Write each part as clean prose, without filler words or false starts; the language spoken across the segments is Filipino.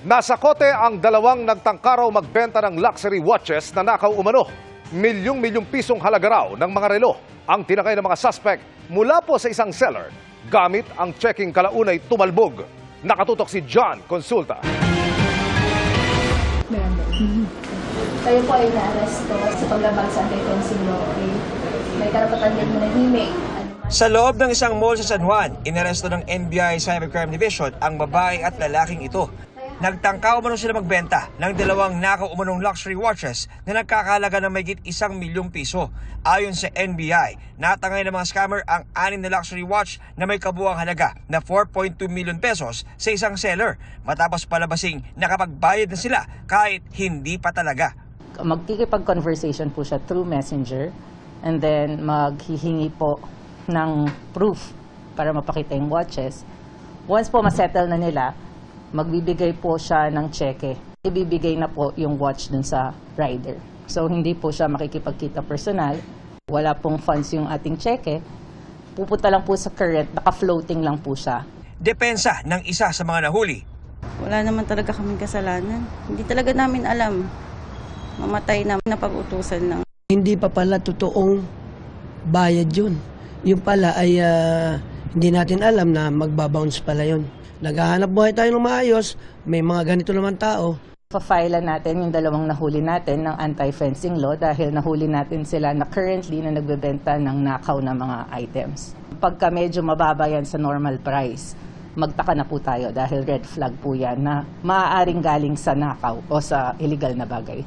Nasa kote ang dalawang nagtangkaraw magbenta ng luxury watches na nakaw umano. Milyong-milyong pisong halaga raw ng mga relo ang tinakay ng mga suspect mula po sa isang seller gamit ang checking kalaunay tumalbog. Nakatutok si John Consulta. Kayo po ay na-aresto sa paglabag sa anti-fencing law. May karapatan din manahimik. Sa loob ng isang mall sa San Juan, inaresto ng NBI Cybercrime Division ang babae at lalaking ito. Nagtangka umano sila magbenta ng dalawang nakaw umanong luxury watches na nagkakahalaga ng mahigit 1 milyong piso. Ayon sa NBI, natangay ng mga scammer ang 6 na luxury watch na may kabuuang halaga na 4.2 million pesos sa isang seller. Matapos palabasing nakapagbayad na sila kahit hindi pa talaga. Magkikipag-conversation po siya through messenger and then maghihingi po ng proof para mapakita yung watches. Once po masettle na nila, magbibigay po siya ng cheque. Ibibigay na po yung watch dun sa rider. So hindi po siya makikipagkita personal. Wala pong funds yung ating cheque. Pupunta lang po sa current, naka-floating lang po siya. Depensa ng isa sa mga nahuli. Wala naman talaga kaming kasalanan. Hindi talaga namin alam. Mamatay na napag-utusan lang. Hindi pa pala totoong bayad yun. Yung pala ay hindi natin alam na magbabounce pala yun. Naghahanap buhay tayo ng maayos, may mga ganito naman tao. Pa-file natin yung dalawang nahuli natin ng anti-fencing law dahil nahuli natin sila na currently na nagbebenta ng nakaw na mga items. Pagka medyo mababa yan sa normal price, magtaka na po tayo dahil red flag po yan na maaaring galing sa nakaw o sa illegal na bagay.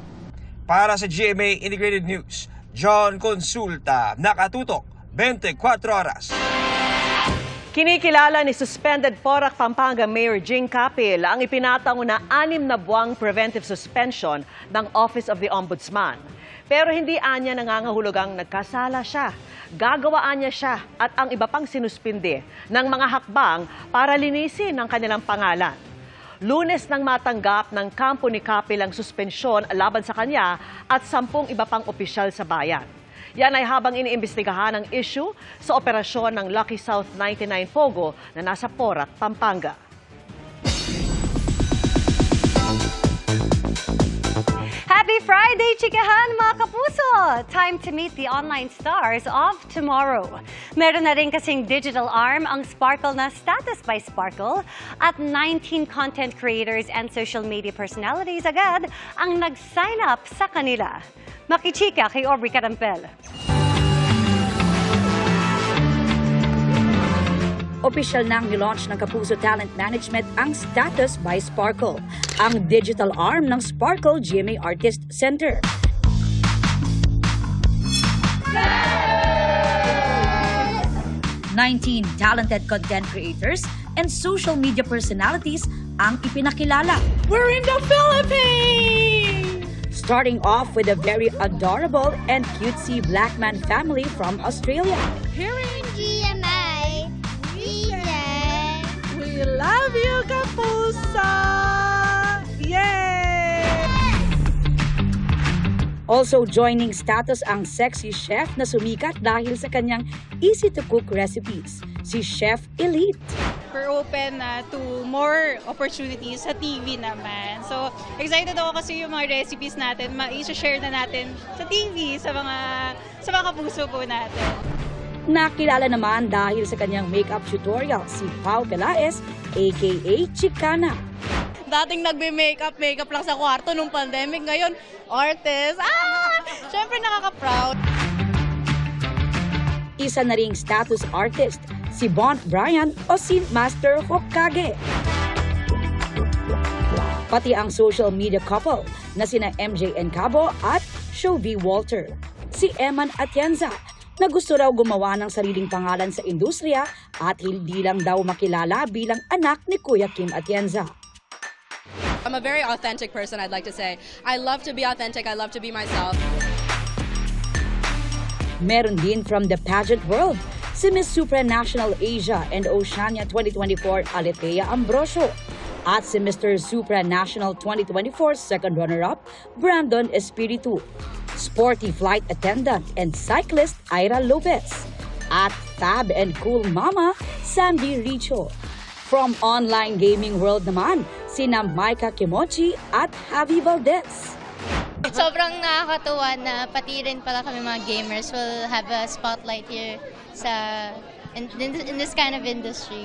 Para sa GMA Integrated News, John Consulta, nakatutok 24 oras. Kinikilala ni suspended Porac, Pampanga Mayor Jing Capil ang ipinatango na 6 na buwang preventive suspension ng Office of the Ombudsman. Pero hindi anya nangangahulugang nagkasala siya. Gagawaan niya siya at ang iba pang sinuspinde ng mga hakbang para linisin ang kanilang pangalan. Lunes nang matanggap ng kampo ni Capil ang suspensyon laban sa kanya at 10 iba pang opisyal sa bayan. Yan ay habang iniimbestigahan ang issue sa operasyon ng Lucky South 99 Pogo na nasa Porac, Pampanga. Happy Friday, chikahan mga kapuso! Time to meet the online stars of tomorrow. Meron na rin kasing digital arm ang Sparkle na Status by Sparkle at 19 content creators and social media personalities agad ang nag-sign up sa kanila. Makichika kay Aubrey Carampel. Opisyal nang nilaunch ng Kapuso Talent Management ang Status by Sparkle, ang digital arm ng Sparkle GMA Artist Center. 19 talented content creators and social media personalities ang ipinakilala. We're in the Philippines! Starting off with a very adorable and cutesy black man family from Australia. Here in GMA region. We love you, Kapuso! Yay! Also joining Status ang sexy chef na sumikat dahil sa kanyang easy-to-cook recipes, si Chef Elite. We're open to more opportunities sa TV naman. So, excited ako kasi yung mga recipes natin, i-share na natin sa TV, sa mga kapuso po natin. Nakilala naman dahil sa kanyang makeup tutorial si Pao Pelaez, aka Chicana. Dating nagbe-makeup lang sa kwarto nung pandemic. Ngayon, artist. Siyempre nakaka-proud. Isa na ring status artist, si Bont Brian o si Master Hokage. Pati ang social media couple na sina MJ Encabo at Shovie Walter. Si Eman Atienza na gusto raw gumawa ng sariling pangalan sa industriya at hindi lang daw makilala bilang anak ni Kuya Kim Atienza. I'm a very authentic person, I'd like to say. I love to be authentic, I love to be myself. Meron din from the pageant world, si Miss Supranational Asia and Oceania 2024 Aletea Ambrosio at si Mr. Supranational 2024 second runner-up Brandon Espiritu, sporty flight attendant and cyclist Ira Lopez, at fab and cool mama Sandy Richo. From online gaming world naman, sina Micah Kimochi at Javi Valdez. Sobrang nakakatuwa na pati rin pala kami mga gamers will have a spotlight here in this kind of industry.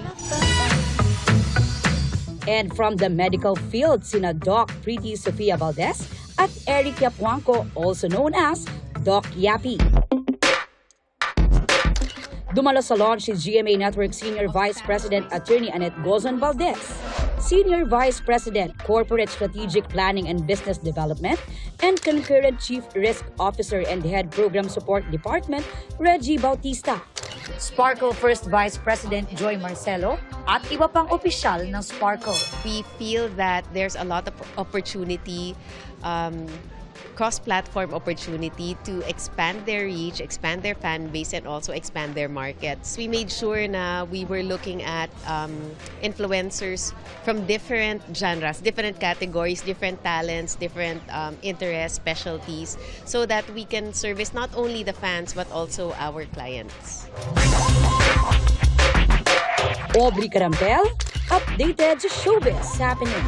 And from the medical field, sina Doc Pretty Sofia Valdez at Eric Yapuanco, also known as Doc Yapi. Dumalo sa launch si GMA Network Senior Vice President Attorney Annette Gozon Valdez, Senior Vice President Corporate Strategic Planning and Business Development, and Concurrent Chief Risk Officer and Head Program Support Department, Reggie Bautista. Sparkle First Vice President Joy Marcelo at iba pang opisyal ng Sparkle. We feel that there's a lot of opportunity, cross-platform opportunity to expand their reach, expand their fan base, and also expand their markets. We made sure na we were looking at influencers from different genres, different categories, different talents, different interests, specialties, so that we can service not only the fans but also our clients. Aubrey Carampel, updated sa showbiz happening.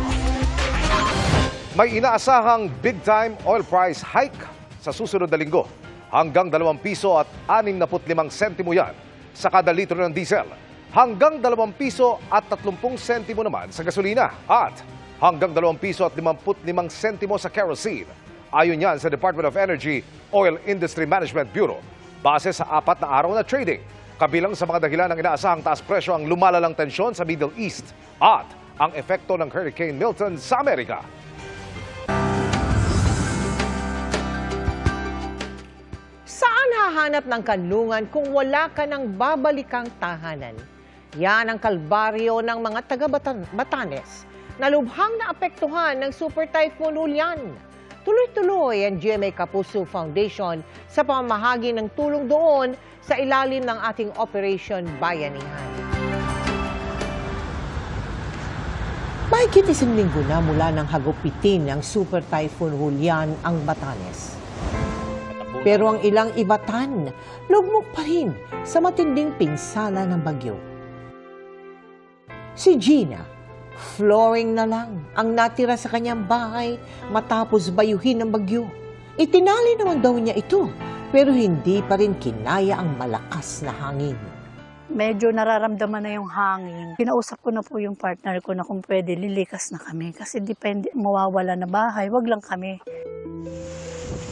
May inaasahang big-time oil price hike sa susunod na linggo. Hanggang 2 piso at 65 sentimo yan sa kada litro ng diesel. Hanggang 2 piso at 30 sentimo naman sa gasolina. At hanggang 2 piso at 55 sentimo sa kerosene. Ayon yan sa Department of Energy Oil Industry Management Bureau. Base sa 4 na araw na trading. Kabilang sa mga dahilan ng inaasahang taas presyo ang lumalalang tensyon sa Middle East at ang epekto ng Hurricane Milton sa Amerika. Saan hahanap ng kanlungan kung wala ka ng babalikang tahanan? Yan ang kalbaryo ng mga taga-Batanes na lubhang naapektuhan ng Super Typhoon Ulian. Tuloy-tuloy ang GMA Kapuso Foundation sa pamamahagi ng tulong doon sa ilalim ng ating Operation Bayanihan. Mahigit 1 linggo na mula ng hagupitin ng Super Typhoon Ulian ang Batanes. Pero ang ilang Ibatan, lugmok pa rin sa matinding pinsala ng bagyo. Si Gina, flooring na lang ang natira sa kanyang bahay matapos bayuhin ng bagyo. Itinali naman daw niya ito, pero hindi pa rin kinaya ang malakas na hangin. Medyo nararamdaman na yung hangin. Pinausap ko na po yung partner ko na kung pwede lilikas na kami kasi depende, mawawala na bahay, wag lang kami.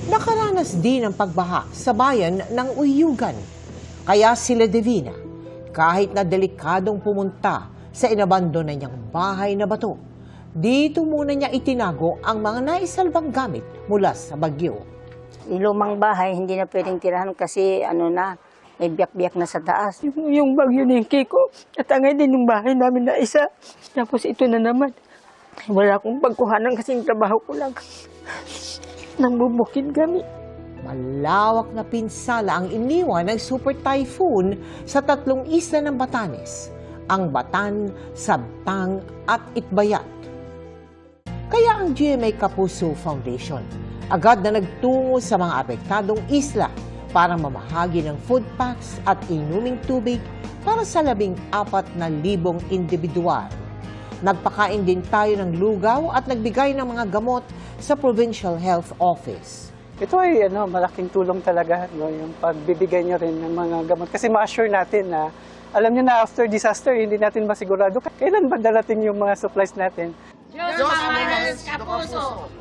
Nakaranas din ang pagbaha sa bayan ng Uyugan. Kaya sila Divina, kahit na delikadong pumunta sa inabandona niyang bahay na bato, dito muna niya itinago ang mga naisalbang gamit mula sa bagyo. Yung lumang bahay, hindi na pwedeng tirahan kasi may biyak-biyak na sa taas. Yung bagyo na yung Kiko, at angay din yung bahay namin na isa. Tapos ito na naman. Wala akong pagkuhanan kasi yung trabaho ko lang. Nambubukid kami. Malawak na pinsala ang iniwan ng Super Typhoon sa 3 isla ng Batanes, ang Batan, Sabtang at Itbayat. Kaya ang GMA Kapuso Foundation agad na nagtungo sa mga apektadong isla para mamahagi ng food packs at inuming tubig para sa 14,000 individual. Nagpakain din tayo ng lugaw at nagbigay ng mga gamot sa Provincial Health Office. Ito ay malaking tulong talaga, yung pagbibigay nyo rin ng mga gamot. Kasi ma-assure natin na, alam nyo na after disaster, hindi natin masigurado kailan ba darating yung mga supplies natin. Diyos Mahalas Kapuso!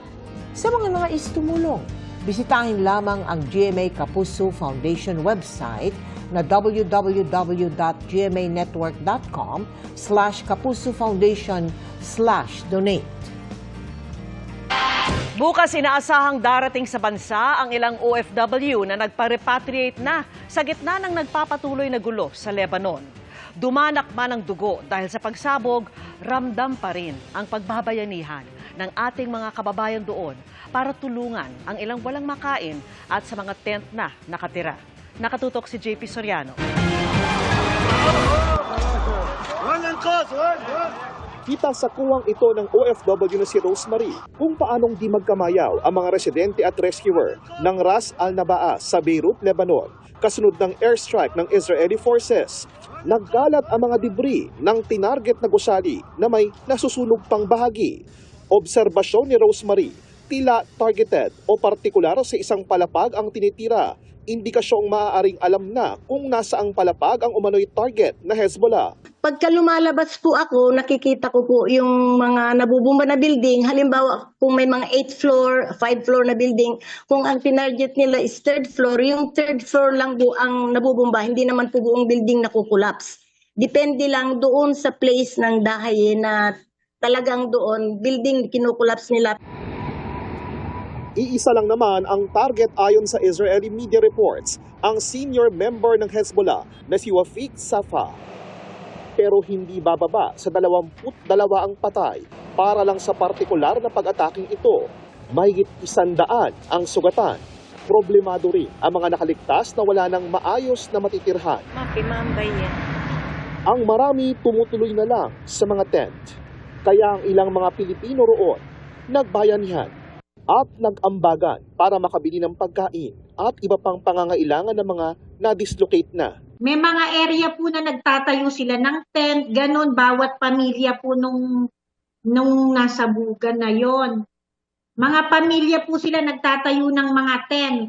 Sa mga nais tumulong, bisitahin lamang ang GMA Kapuso Foundation website na www.gmanetwork.com/Kapuso Foundation/donate. Bukas inaasahang darating sa bansa ang ilang OFW na nagpa-repatriate na sa gitna ng nagpapatuloy na gulo sa Lebanon. Dumanak man ang dugo dahil sa pagsabog, ramdam pa rin ang pagbabayanihan ng ating mga kababayan doon para tulungan ang ilang walang makain at sa mga tent na nakatira. Nakatutok si JP Soriano. Kita sa kuwang ito ng OFW na si Rosemary kung paanong di magkamayaw ang mga residente at rescuer ng Ras Al Nabaa sa Beirut, Lebanon, kasunod ng airstrike ng Israeli forces. nagkalat ang mga debris ng tinarget na gusali na may nasusunog pang bahagi. Obserbasyon ni Rosemary, tila targeted o partikular sa isang palapag ang tinitira. Indikasyong maaaring alam na kung nasaang palapag ang umano'y target na Hezbollah. Pagka lumalabas po ako, nakikita ko po yung mga nabubumba na building. Halimbawa, kung may mga 8th floor, 5th floor na building, kung ang tinarget nila is 3rd floor, yung 3rd floor lang po ang nabubumba, hindi naman po buong building nakukulaps. Depende lang doon sa place ng dahay na talagang doon, building kinukulaps nila. Iisa lang naman ang target ayon sa Israeli media reports, ang senior member ng Hezbollah na si Wafik Safa. Pero hindi bababa sa 22 ang patay para lang sa partikular na pag-ataking ito. Mahigit 100 ang sugatan. Problemado rin ang mga nakaligtas na wala nang maayos na matitirhan. Ang marami tumutuloy na lang sa mga tent. Kaya ang ilang mga Pilipino roon nagbayanihan at nag-ambagan para makabili ng pagkain at iba pang pangangailangan ng mga na-dislocate na. May mga area po na nagtatayo sila ng tent, ganun, bawat pamilya po nung nasa bugan na yon. Mga pamilya po sila nagtatayo ng mga tent.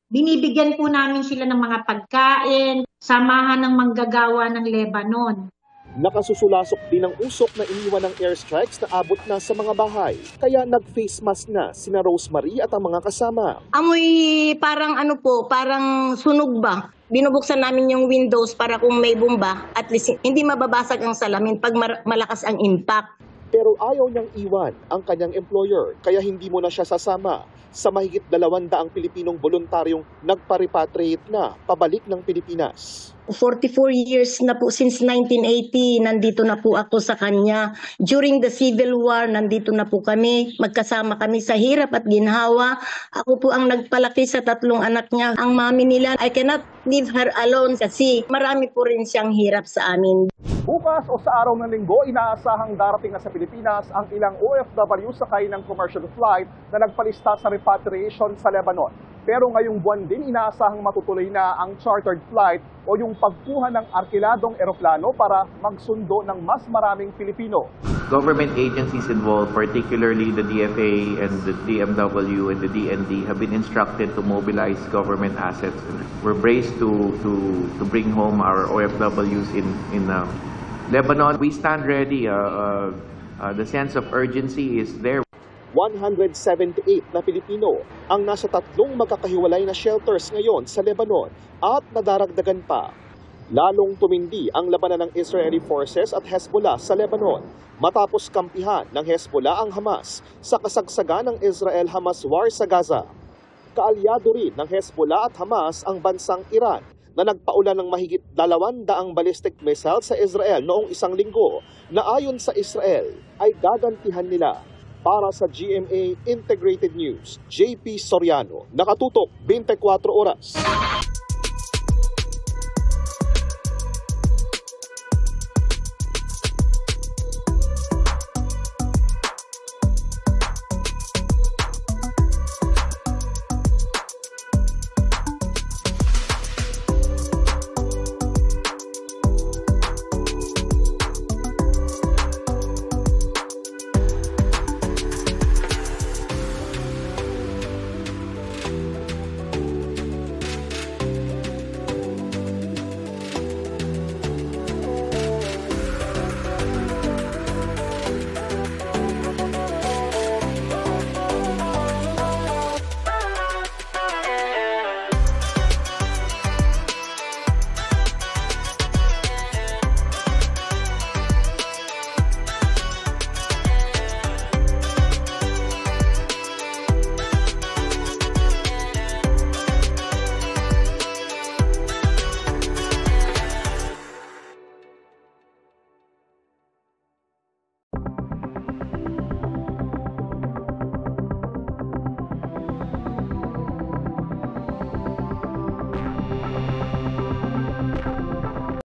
Binibigyan po namin sila ng mga pagkain, samahan ng manggagawa ng Lebanon. Nakasusulasok din ang usok na iniwan ng airstrikes na abot na sa mga bahay. Kaya nag-face mask na sina Rosemary at ang mga kasama. Amoy parang parang sunog ba? Binubuksan namin yung windows para kung may bomba, at least hindi mababasag ang salamin pag malakas ang impact. Pero ayaw niyang iwan ang kanyang employer, kaya hindi mo na siya sasama sa mahigit 200 Pilipinong voluntaryong nagpa-repatriate na pabalik ng Pilipinas. 44 years na po, since 1980, nandito na po ako sa kanya. During the Civil War, nandito na po kami. Magkasama kami sa hirap at ginhawa. Ako po ang nagpalaki sa 3 anak niya. Ang mami nila, I cannot leave her alone kasi marami po rin siyang hirap sa amin. Bukas o sa araw ng linggo, inaasahang darating na sa Pilipinas ang ilang OFW sakay ng commercial flight na nagpalista sa repatriation sa Lebanon. Pero ngayong buwan din, inaasahang matutuloy na ang chartered flight o yung pagkuha ng arkiladong eroplano para magsundo ng mas maraming Pilipino. Government agencies involved, particularly the DFA and the DMW and the DND, have been instructed to mobilize government assets. We're braced to bring home our OFWs in Lebanon. We stand ready. The sense of urgency is there. 178 na Pilipino ang nasa 3 magkakahiwalay na shelters ngayon sa Lebanon at nadaragdagan pa. Lalong tumindi ang labanan ng Israeli forces at Hezbollah sa Lebanon matapos kampihan ng Hezbollah ang Hamas sa kasagsagan ng Israel-Hamas war sa Gaza. Kaalyado rin ng Hezbollah at Hamas ang bansang Iran na nagpaulan ng mahigit 200 ballistic missiles sa Israel noong 1 linggo na ayon sa Israel ay gagantihan nila. Para sa GMA Integrated News, JP Soriano, nakatutok 24 oras.